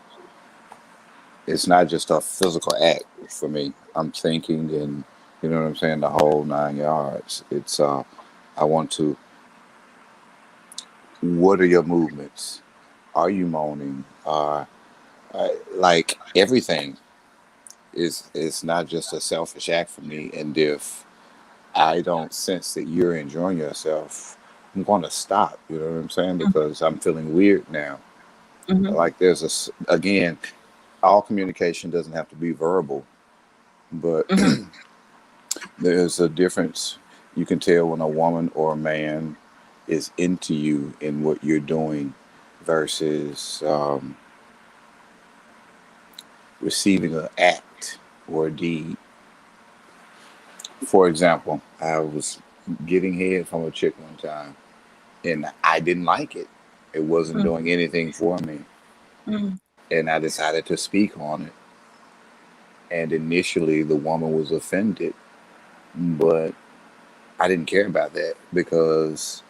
it's not just a physical act for me. I'm thinking and you know what I'm saying, the whole 9 yards. It's I want to what are your movements? Are you moaning? Like everything is not just a selfish act for me. And if I don't sense that you're enjoying yourself, I'm going to stop. You know what I'm saying? Because I'm feeling weird now. Mm-hmm. Like there's again, all communication doesn't have to be verbal, but Mm-hmm. there's a difference. You can tell when a woman or a man is into you in what you're doing versus receiving an act or a deed. For example, I was getting head from a chick one time and I didn't like it. It wasn't doing anything for me. Mm-hmm. And I decided to speak on it. And initially, the woman was offended, but I didn't care about that because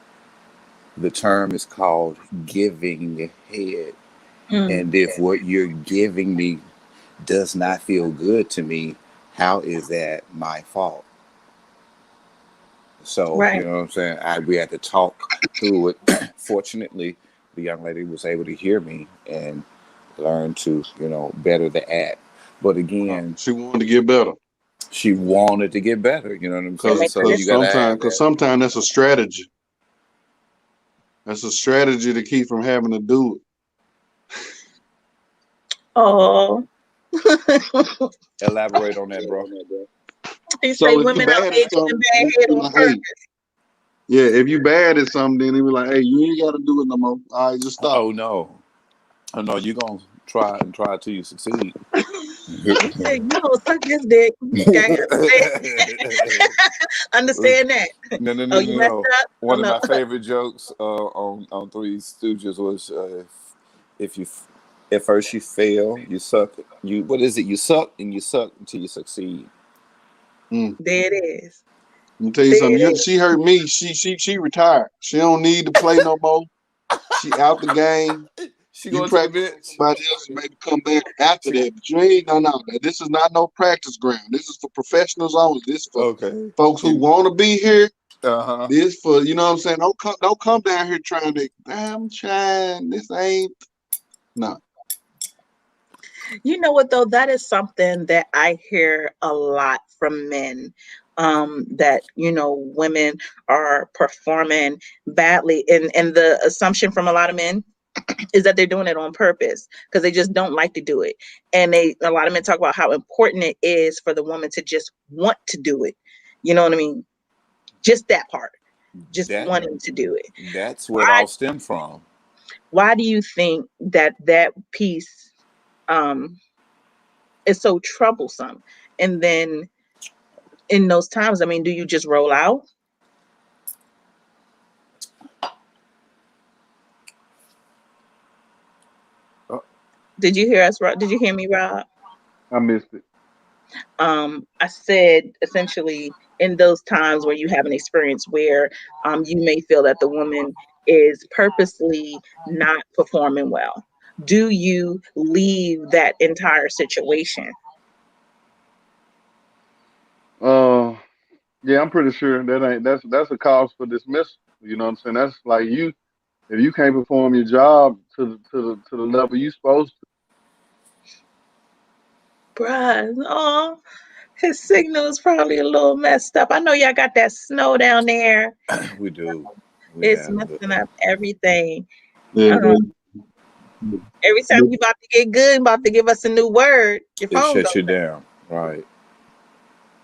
the term is called giving head. Mm-hmm. And if what you're giving me does not feel good to me, how is that my fault? So, Right. you know what I'm saying? We had to talk through it. Fortunately, the young lady was able to hear me and learn to, better the act. But again, She wanted to get better. she wanted to get better, you know what I'm And saying? make So sure you got to have Cause that. sometimes that's a strategy. That's a strategy to keep from having to do oh Elaborate on that, bro. he it. say So if you women out bad here at giving something, bad then head you be on like, purpose. hey, yeah, if you bad at something, then they be like, hey, you ain't got to do it no more. All right, just stop. Oh, no. Oh, no, you're going to try and try till you succeed. He said, "You gonna suck this dick." Okay, understand that. No, no, Oh, no, you no, messed no. up. Oh One of no. my favorite jokes on Three Stooges was if you at first you fail, you suck. You what is it? You suck and you suck until you succeed. Mm. There it is. Let me tell you There something. it is. She hurt me. She retired. She don't need to play no more. She out the game. She You going to the practice with bench. somebody else and maybe come back after She that. But you ain't no. This is not no practice ground. This is for professionals only. This is for okay. folks who want to be here. Uh huh. This for what I'm saying. Don't come down here trying to. I'm trying. This ain't no. You know what though? That is something that I hear a lot from men. That women are performing badly, and the assumption from a lot of men is that they're doing it on purpose because they just don't like to do it. And a lot of men talk about how important it is for the woman to just want to do it. You know what I mean? Just that part, just That wanting to do it. that's where it Why? all stemmed from. Why do you think that piece um, is so troublesome? And then in those times, I mean, do you just roll out? Uh, Did you hear us, Rob? Did you hear me, Rob? I missed it. I said essentially in those times where you have an experience where you may feel that the woman is purposely not performing well. Do you leave that entire situation? Uh, yeah, I'm pretty sure that's a cause for dismissal. You know what I'm saying? That's like you if you can't perform your job to the level you supposed Bruh, oh, his signal is probably a little messed up. I know y'all got that snow down there. we do. We It's have messing up everything. to. Yeah, Um, every time you about to get good, about to give us a new word, your it phone shuts goes you down, right?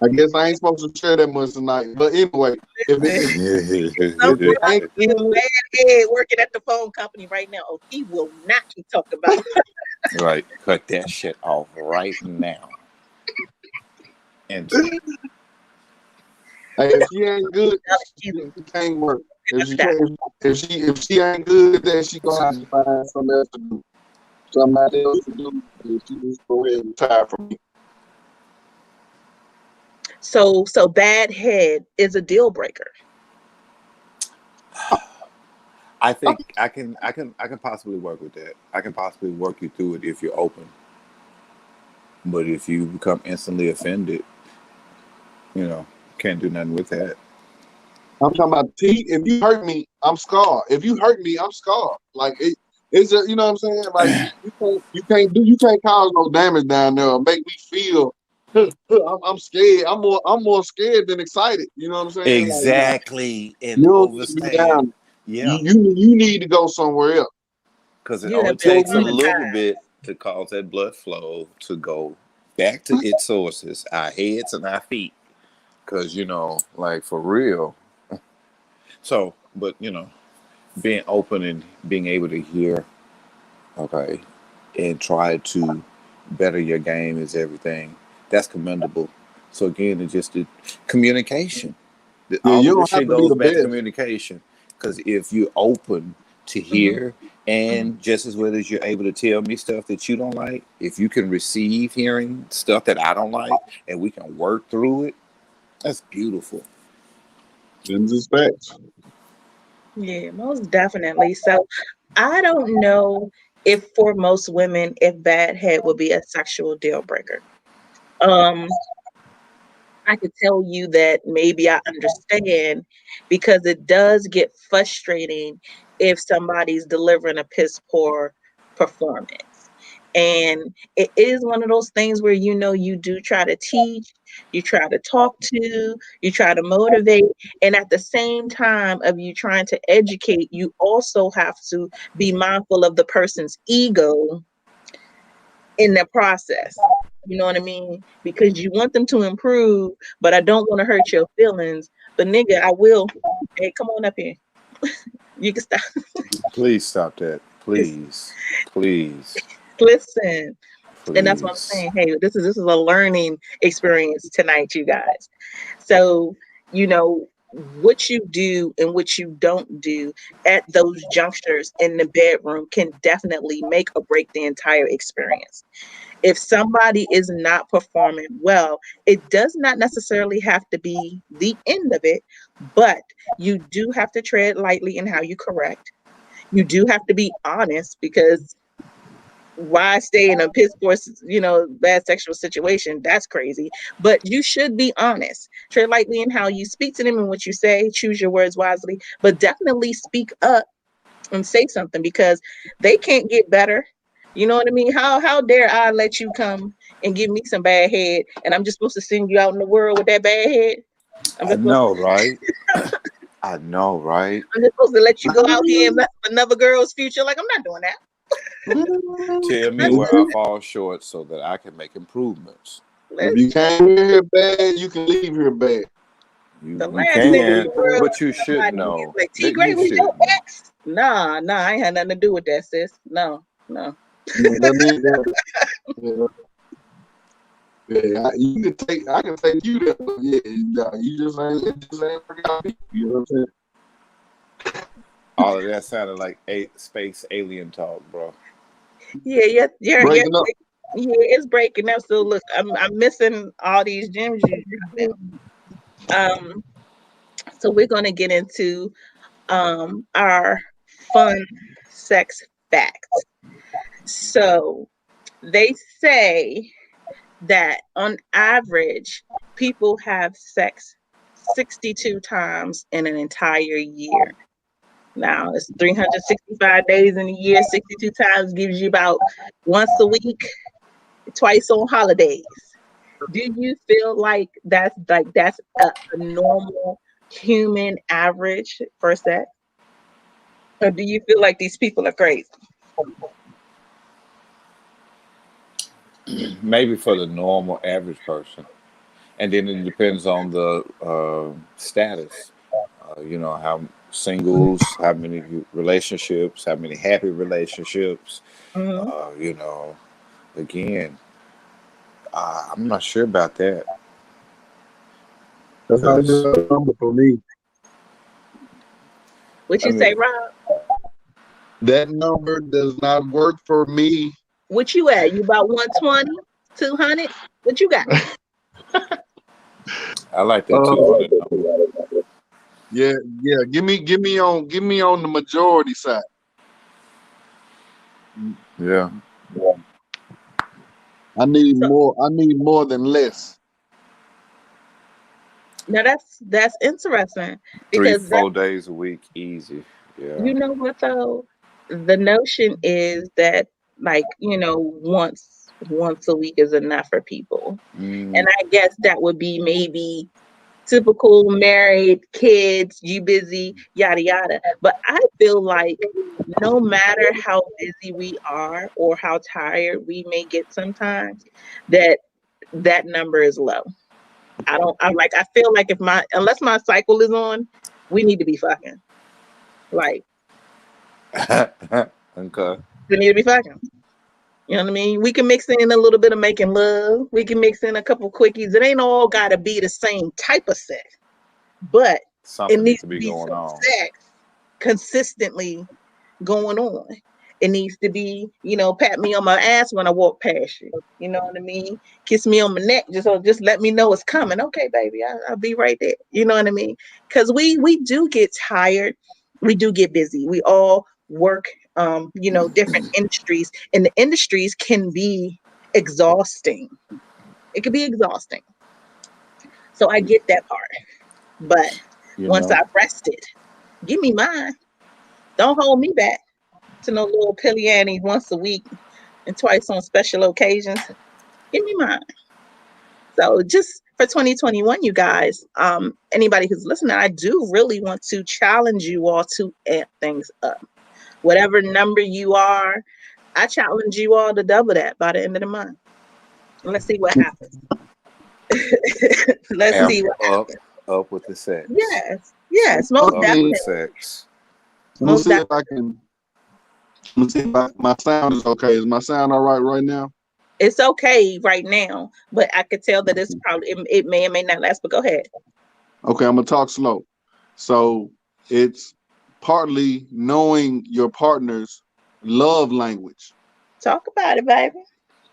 I guess I ain't supposed to share that much tonight. But anyway, if it, out. if, Some if boy it about ain't to get a good, bad head working at the phone company right now. Oh, he will not be talked about. Right. Cut that shit off right now. Enter. hey, if she ain't good, Excuse me. she can't work. If she Stop. can't, if she ain't good at that, she gonna have to find something else to do. Somebody else to do. And she just go ahead and retire from me. So bad head is a deal breaker. I think I can possibly work with that. I can possibly work you through it if you're open. But if you become instantly offended, you know, can't do nothing with that. I'm talking about T. If you hurt me, I'm scarred. If you hurt me, I'm scarred. Like it's just, you know what I'm saying. Like you can't cause no damage down there or make me feel. I'm scared. I'm more scared than excited. You know what I'm saying? Like nah, Exactly, and you don't need to be overstand. down. Yeah, You need to go somewhere else. because it You only have been takes a You little traumatized. bit to cause that blood flow to go back to its sources, our heads and our feet. Because like for real. So, but being open and being able to hear, okay, and try to better your game is everything. That's commendable. So again, it's just the communication. yeah, All you of this don't have shit to be goes the back to best. communication. Because if you're open to Hmm. hear, Hmm. and just as well as you're able to tell me stuff that you don't like, if you can receive hearing stuff that I don't like, and we can work through it, that's beautiful. Them just facts. Yeah, most definitely. So I don't know if for most women, if bad head would be a sexual deal breaker. Um, I could tell you that maybe I understand because it does get frustrating if somebody's delivering a piss poor performance. And it is one of those things where you do try to teach, you try to talk to, you try to motivate, and at the same time of you trying to educate, you also have to be mindful of the person's ego in the process. You know what I mean? Because you want them to improve, but I don't want to hurt your feelings. But nigga, I will. Hey, come on up here. You can stop. Please stop that. Please. Please. Listen. And that's what I'm Please. saying. Hey, this is a learning experience tonight, you guys. So, you know, what you do and what you don't do at those junctures in the bedroom can definitely make or break the entire experience. If somebody is not performing well, it does not necessarily have to be the end of it, but you do have to tread lightly in how you correct. You do have to be honest because why stay in a piss poor, bad sexual situation? That's crazy. But you should be honest. Tread lightly in how you speak to them and what you say. Choose your words wisely, but definitely speak up and say something because they can't get better. You know what I mean? How dare I let you come and give me some bad head, and I'm just supposed to send you out in the world with that bad head? I'm I just supposed to, know, right? I know, right? I'm just supposed to let you go out here and mess with another girl's future. Like I'm not doing that. Tell me I'm not where I doing fall short so that I can make improvements. that. If you came here bad, you can leave here bad. You The you last nigga in can, the world but you should somebody know like T that Gray you was your should know. ex. Nah, I ain't had nothing to do with that, sis. No, no. Yeah, that means that. Yeah, yeah, I can take you there, but yeah, you just ain't it just ain't work out. You know what I'm saying? All of that sounded like space alien talk, bro. Yeah, yeah, yeah. Breaking up. Yeah, it's breaking up. So look, I'm missing all these gems you dropping. Um, so we're gonna get into our fun sex facts. So they say that on average, people have sex 62 times in an entire year. Now it's 365 days in a year. 62 times gives you about once a week, twice on holidays. Do you feel like that's a normal human average for sex? Or do you feel like these people are crazy? Maybe for the normal average person, and then it depends on the status. How singles, how many relationships, how many happy relationships. Mhm. Uh, you know, again, I'm not sure about that That's not a because good number for me. What I you say, mean, Rob? That number does not work for me. What you at? You about 120, 200? What you got? I like that Uh, 200 number. Yeah, yeah. Give me on the majority side. Yeah. So I need more than less. now that's interesting Three, because that 4 days a week, easy. Yeah. you know what though, the notion is that like once a week is enough for people, and Mm, I guess that would be maybe typical married kids, you busy, yada yada. But I feel like no matter how busy we are or how tired we may get sometimes, that that number is low. I feel like if my unless my cycle is on, we need to be fucking. Like okay. we need to be fucking. You know what I mean? We can mix in a little bit of making love. We can mix in a couple quickies. It ain't all gotta be the same type of sex, but it Something needs needs to to be be going some on. sex consistently going on. It needs to be, pat me on my ass when I walk past you. You know what I mean? Kiss me on my neck, just let me know it's coming. Okay, baby, I'll be right there. You know what I mean? Because we do get tired, we do get busy. We all work, different industries, and the industries can be exhausting. It can be exhausting. So I get that part. But You once know, I've rested, give me mine. Don't hold me back to no little pilly Annie once a week and twice on special occasions. Give me mine. So just for 2021, you guys, anybody who's listening, I do really want to challenge you all to amp things up. Whatever number you are, I challenge you all to double that by the end of the month. Let's see what happens. Let's amp see what up, happens. up with the sex. Yes, yes, I most Up with mean, the definitely, sex. I'm gonna most see if definitely. I can. I'm gonna see if my sound is okay. Is my sound all right now? It's okay right now, but I could tell that it's probably it may or may not last. But go ahead, Okay, I'm gonna talk slow. So it's partly knowing your partner's love language, talk about it, baby.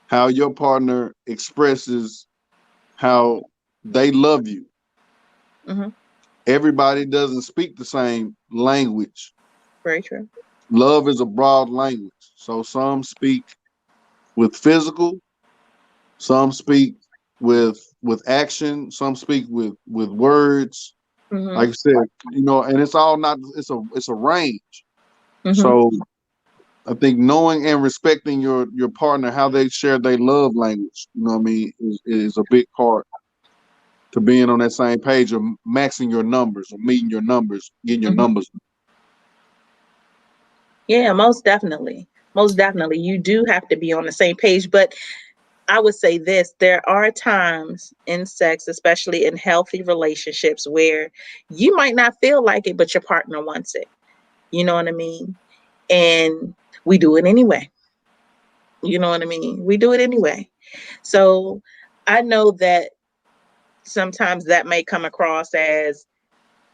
how your partner expresses how they love you. Hmm. Everybody doesn't speak the same language. Very true. Love is a broad language. So some speak with physical, some speak with action, some speak with words. Hmm. Like I said, and it's all not it's a range. Hmm. So I think knowing and respecting your partner, how they share their love language, you know what I mean, is a big part to being on that same page of maxing your numbers or meeting your numbers, getting your Hmm. numbers. Yeah, most definitely. Most definitely. You do have to be on the same page. But I would say this, there are times in sex, especially in healthy relationships, where you might not feel like it, but your partner wants it. You know what I mean? And we do it anyway. You know what I mean? We do it anyway. So I know that sometimes that may come across as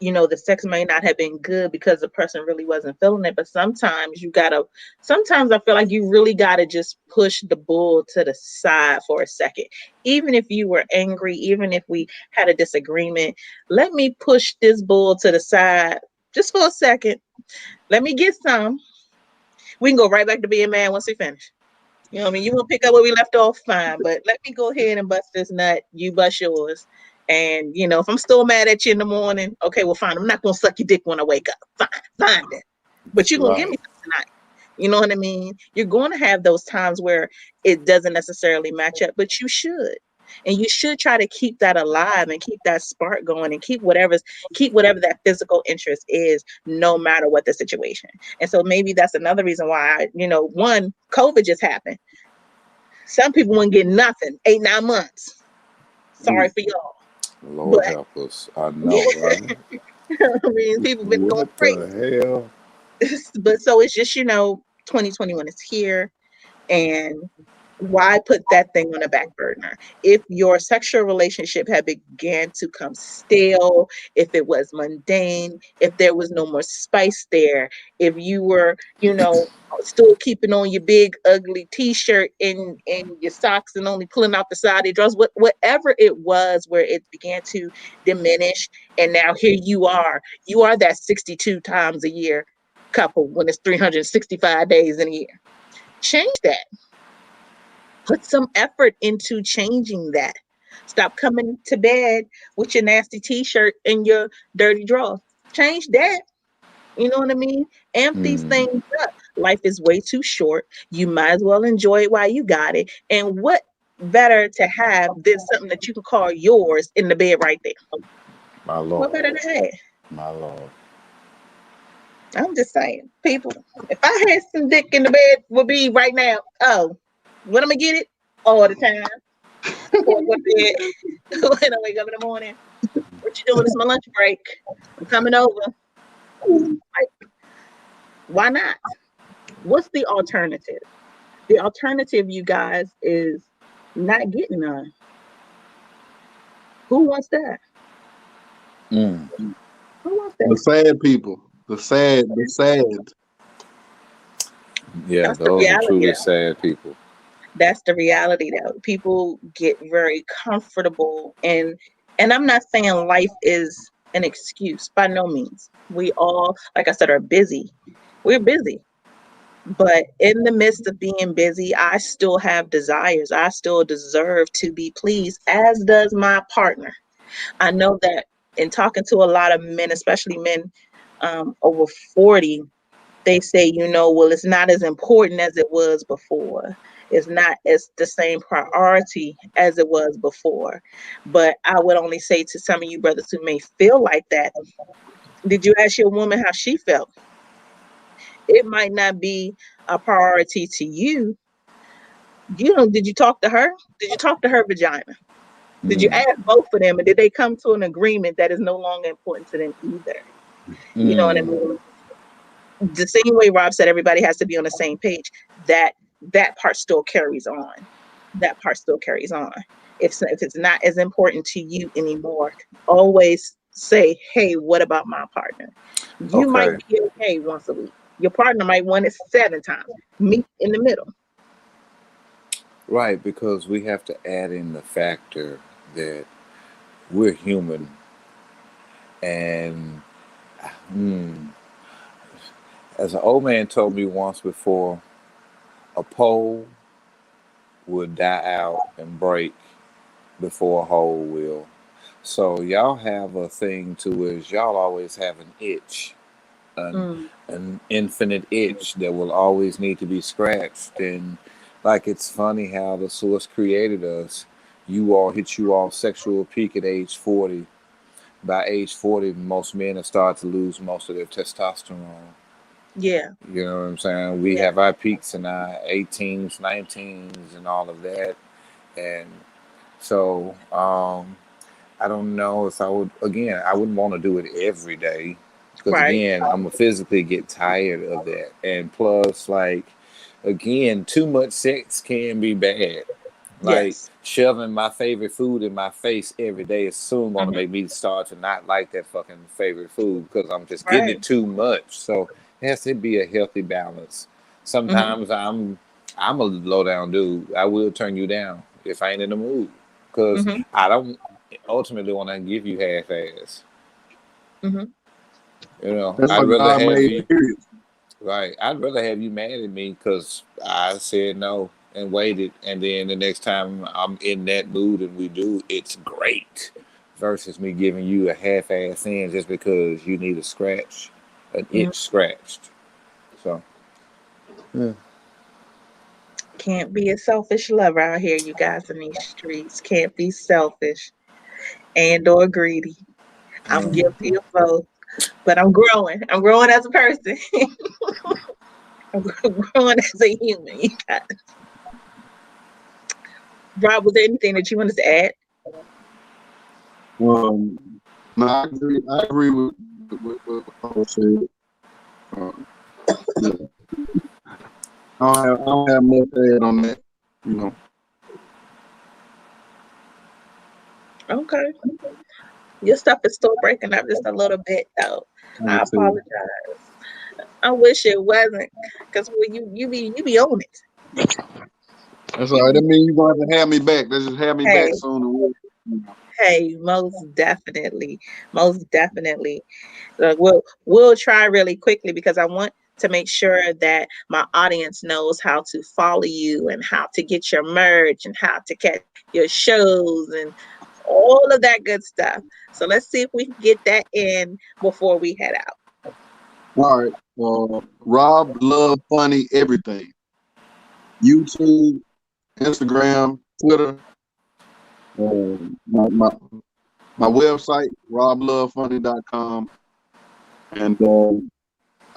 the sex may not have been good because the person really wasn't feeling it. But sometimes I feel like you really gotta just push the bull to the side for a second. Even if you were angry, even if we had a disagreement, let me push this bull to the side just for a second. Let me get some. We can go right back to being mad once we finish. You know what I mean? You want to pick up where we left off, fine. But let me go ahead and bust this nut. You bust yours. And, if I'm still mad at you in the morning, okay, well, fine. I'm not going to suck your dick when I wake up. Fine, fine then. But you're going to give me Right. some tonight. You know what I mean? You're going to have those times where it doesn't necessarily match up, but you should. And you should try to keep that alive and keep that spark going and keep whatever that physical interest is, no matter what the situation. And so maybe that's another reason why, one, COVID just happened. Some people wouldn't get nothing, 8, 9 months. Sorry Mm. for y'all. Lord But help us. I know, I right? mean, people been going What the hell? crazy. But so it's just, 2021 is here. And why put that thing on a back burner? If your sexual relationship had began to come stale, if it was mundane, if there was no more spice there, if you were, still keeping on your big ugly t-shirt and your socks and only pulling out the side of your drawers, whatever it was where it began to diminish, And now here you are. You are that 62 times a year couple when it's 365 days in a year. Change that. Put some effort into changing that. Stop coming to bed with your nasty t-shirt and your dirty drawers. Change that. You know what I mean? Amp these Mm, things up. Life is way too short. You might as well enjoy it while you got it. And what better to have than something that you can call yours in the bed right there? my What lord, better to have? my lord. I'm just saying, people. If I had some dick in the bed, would be right now. Oh, when am I get it? All the time. Before I go to bed, when I wake up in the morning. What you doing? It's my lunch break. I'm coming over. Like, why not? What's the alternative? The alternative, you guys, is not getting none. Who wants that? Mm. Who wants The that? sad people, the sad. Yeah, That's the those are reality, truly though. sad people. That's the reality, though. People get very comfortable, and I'm not saying life is an excuse by no means. We all, like I said, are busy. We're busy. But in the midst of being busy, I still have desires. I still deserve to be pleased, as does my partner. I know that in talking to a lot of men, especially men over 40, they say, well, it's not as important as it was before. It's not as the same priority as it was before. But I would only say to some of you brothers who may feel like that, did you ask your woman how she felt? It might not be a priority to you. Did you talk to her? Did you talk to her vagina? Did you Mm, ask both of them? And did they come to an agreement that is no longer important to them either? You know what I mm. mean? The same way Rob said everybody has to be on the same page, that that part still carries on. That part still carries on. If it's not as important to you anymore, always say, hey, what about my partner? You might Okay, be okay once a week. Your partner might want it 7 times. Meet in the middle. right, because we have to add in the factor that we're human, and mm, as an old man told me once before, a pole will die out and break before a hole will. So y'all have a thing to is y'all always have an itch, an Mm, an infinite itch that will always need to be scratched. And like it's funny how the source created us. You all hit you all sexual peak at age 40. By age 40, most men have started to lose most of their testosterone. yeah, You know what I'm saying? We yeah, have our peaks in our 18s, 19s, and all of that. And so I don't know if I would, again, I wouldn't want to do it every day because, right. again, I'm going to physically get tired of that. And plus, like, again, too much sex can be bad. Like, Yes. shoving my favorite food in my face every day is soon going to Hmm. make me start to not like that fucking favorite food because I'm just getting Right. it too much. So, it has to be a healthy balance. Hmm. Sometimes I'm a low down dude. I will turn you down if I ain't in the mood because Hmm. I don't ultimately want to give you half ass. Hmm. That's I'd what rather God have made. you Period. right. I'd rather have you mad at me because I said no and waited, and then the next time I'm in that mood and we do, it's great. Versus me giving you a half ass in just because you need a scratch, an Hmm. itch scratched. So yeah. Can't be a selfish lover out here, you guys in these streets. Can't be selfish and or greedy. I'm guilty of both, but I'm growing. I'm growing as a person. I'm growing as a human. You guys. Rob, was there anything that you wanted to add? Um, no, I agree with what Paul said. Um, yeah. I don't have much to add on that. You know, Okay. Your stuff is still breaking up just a little bit, though. I I would say apologize. I wish it wasn't, because when you be on it. that's all You right. be That means you're gonna have to have me back. Let's just have me back hey, soon. And we'll, you know. Hey, most definitely. Most definitely. We'll try really quickly because I want to make sure that my audience knows how to follow you and how to get your merch and how to catch your shows and all of that good stuff. So let's see if we can get that in before we head out. All right. Rob Love Funny Everything. YouTube, Instagram, Twitter, my website, roblovefunny.com. And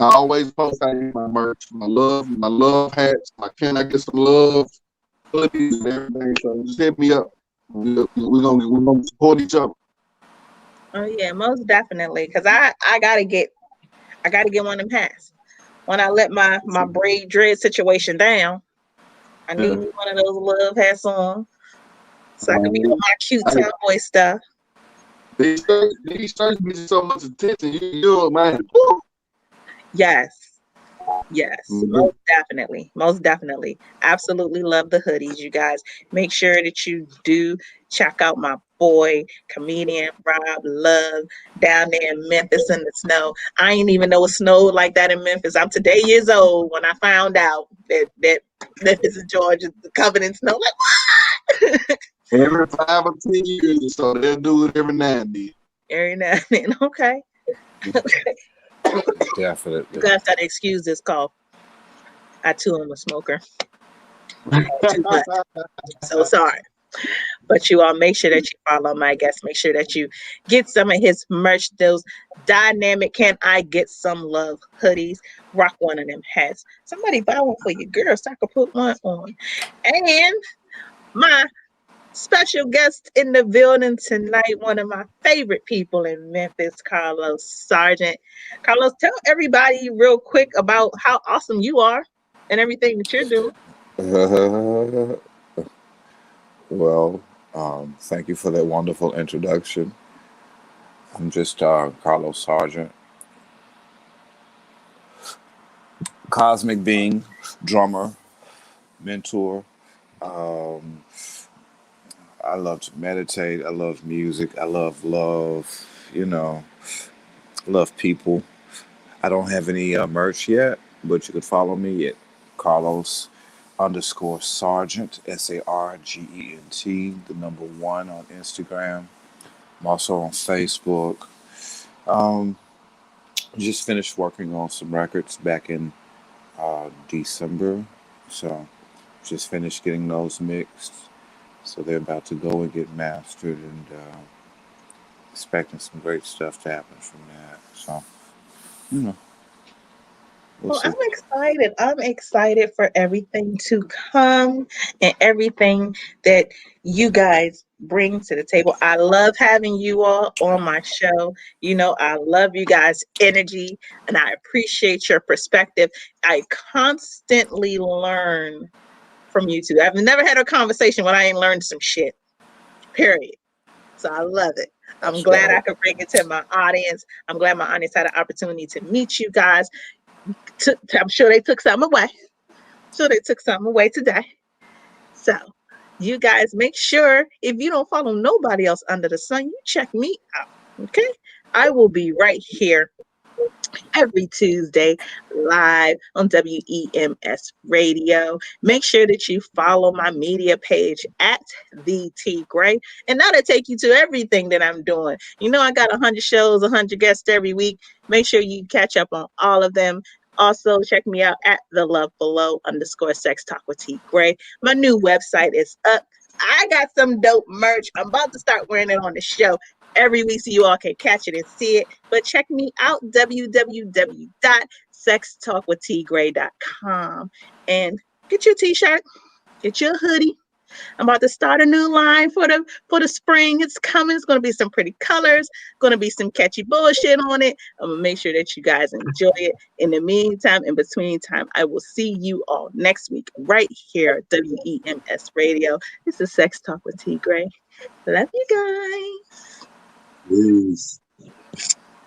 I always post out my merch, my love hats, my can I get some love hoodies and everything. So just hit me up. We're gonna support each other. Oh yeah, most definitely. Cause I gotta get one of them hats. When I let my braid dread situation down, I need Yeah. me one of those love hats on so I can be on Um, my cute I, tomboy stuff. these shirts get so much attention. You don't mind. Woo! Yes. Yes, Mhm. most definitely. Most definitely. Absolutely love the hoodies, you guys. Make sure that you do check out my boy, comedian Rob Love, down there in Memphis in the snow. I ain't even know it snowed like that in Memphis. I'm today years old when I found out that Memphis, Georgia, covered in snow. Like, Every 5 or 10 years or so, they'll do it every now and then. every now and then. Okay. You Definitely. guys gotta excuse this cough. I too am a smoker. Too much. So sorry. But you all make sure that you follow my guest. Make sure that you get some of his merch, those dynamic Can I Get Some Love hoodies. Rock one of them hats. Somebody buy one for your girl so I can put one on. And my special guest in the building tonight, one of my favorite people in Memphis, Carlos Sargent. Carlos, tell everybody real quick about how awesome you are and everything that you're doing. Well, thank you for that wonderful introduction. I'm just Carlos Sargent, cosmic being, drummer, mentor. Um, I love to meditate. I love music. I love love. You know, love people. I don't have any merch yet, but you could follow me at Carlos underscore Sargent, Sargent, the number one on Instagram. I'm also on Facebook. Um, just finished working on some records back in December. So just finished getting those mixed. So they're about to go and get mastered and expecting some great stuff to happen from that. So, you know, we'll Well, I'm see. excited. I'm excited for everything to come and everything that you guys bring to the table. I love having you all on my show. You know, I love you guys' energy and I appreciate your perspective. I constantly learn from you two. I've never had a conversation when I ain't learned some shit, period. So I love it. I'm That's glad I right. could bring it to my audience. I'm glad my audience had an opportunity to meet you guys. I'm sure they took something away. So they took something away today. So you guys make sure if you don't follow nobody else under the sun, you check me out. Okay. I will be right here every Tuesday live on WEMS Radio. Make sure that you follow my media page at the T Gray, and that'll take you to everything that I'm doing. You know, I got 100 shows, 100 guests every week. Make sure you catch up on all of them. Also, check me out at the love below underscore sex talk with T Gray. My new website is up. I got some dope merch. I'm about to start wearing it on the show every week so you all can catch it and see it. But check me out, www.sextalkwithtgray.com, and get your t-shirt, get your hoodie. I'm about to start a new line for the spring. It's coming. It's gonna be some pretty colors, gonna be some catchy bullshit on it. I'm gonna make sure that you guys enjoy it. In the meantime, in between time, I will see you all next week right here at WEMS Radio. This is Sex Talk with T Gray. Love you guys. Peace.